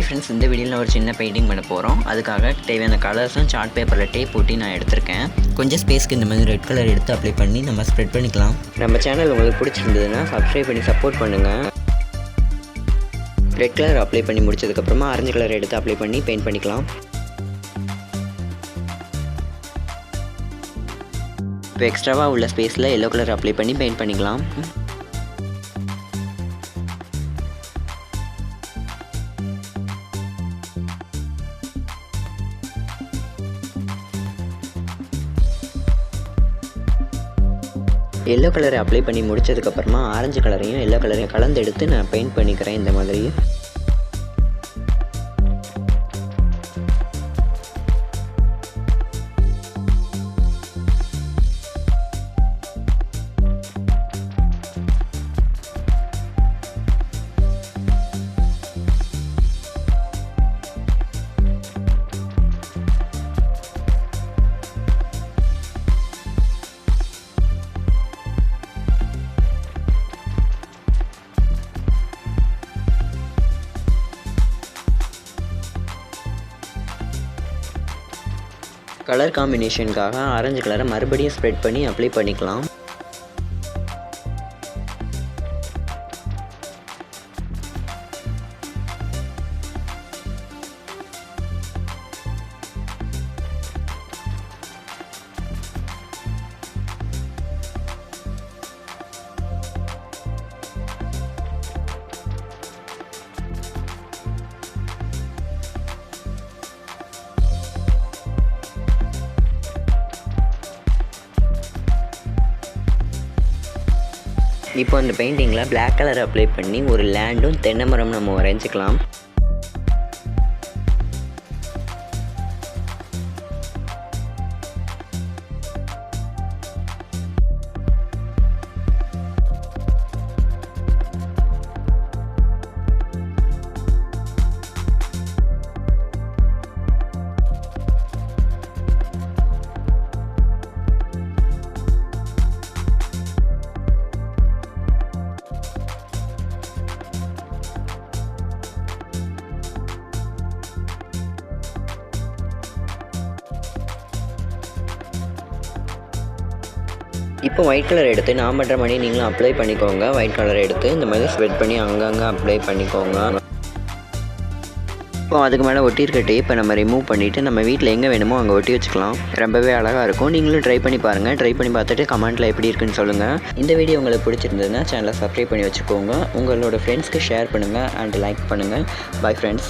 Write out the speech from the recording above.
Friends, இந்த வீடியோவில் ஒரு சின்ன பெயிண்டிங் பண்ண போகிறோம். அதுக்காக தேவையான கலர்ஸும் சார்ட் பேப்பரில் டேப் ஒட்டி நான் எடுத்திருக்கேன். கொஞ்சம் ஸ்பேஸ்க்கு இந்த மாதிரி ரெட் கலர் எடுத்து அப்ளை பண்ணி நம்ம ஸ்ப்ரெட் பண்ணிக்கலாம். நம்ம சேனல் உங்களுக்கு பிடிச்சிருந்ததுன்னா சப்ஸ்கிரைப் பண்ணி சப்போர்ட் பண்ணுங்கள். ரெட் கலர் அப்ளை பண்ணி முடிச்சதுக்கப்புறமா ஆரஞ்சு கலர் எடுத்து அப்ளை பண்ணி பெயிண்ட் பண்ணிக்கலாம். இப்போ எக்ஸ்ட்ராவாக உள்ள ஸ்பேஸில் எல்லோ கலர் அப்ளை பண்ணி பெயிண்ட் பண்ணிக்கலாம். எல்லோ கலரை அப்ளை பண்ணி முடிச்சதுக்கப்புறமா ஆரஞ்சு கலரையும் எல்லோ கலரையும் கலந்து எடுத்து நான் பெயிண்ட் பண்ணிக்கிறேன். இந்த மாதிரி கலர் காம்பினேஷனுக்காக ஆரஞ்சு கலரை மறுபடியும் ஸ்ப்ரெட் பண்ணி அப்ளை பண்ணிக்கலாம். இப்போ அந்த பெயிண்டிங்கில் பிளாக் கலர் அப்ளை பண்ணி ஒரு லேண்டும் தென்னை மரம் நம்ம வரைஞ்சிக்கலாம். இப்போ ஒயிட் கலர் எடுத்து நான் பண்ணுற மாதிரி நீங்களும் அப்ளை பண்ணிக்கோங்க. ஒயிட் கலர் எடுத்து இந்த மாதிரி ஸ்ப்ரெட் பண்ணி அங்கங்கே அப்ளை பண்ணிக்கோங்க. இப்போ அதுக்கு மேலே ஒட்டியிருக்க டேப்பை நம்ம ரிமூவ் பண்ணிவிட்டு நம்ம வீட்டில் எங்கே வேணுமோ அங்கே ஒட்டி வச்சுக்கலாம். ரொம்பவே அழகாக இருக்கும். நீங்களும் ட்ரை பண்ணி பாருங்கள். ட்ரை பண்ணி பார்த்துட்டு கமெண்ட்டில் எப்படி இருக்குன்னு சொல்லுங்கள். இந்த வீடியோ உங்களுக்கு பிடிச்சிருந்ததுன்னா சேனலை சப்ஸ்கிரைப் பண்ணி வச்சுக்கோங்க. உங்களோட ஃப்ரெண்ட்ஸ்க்கு ஷேர் பண்ணுங்கள் அண்ட் லைக் பண்ணுங்கள். Bye friends.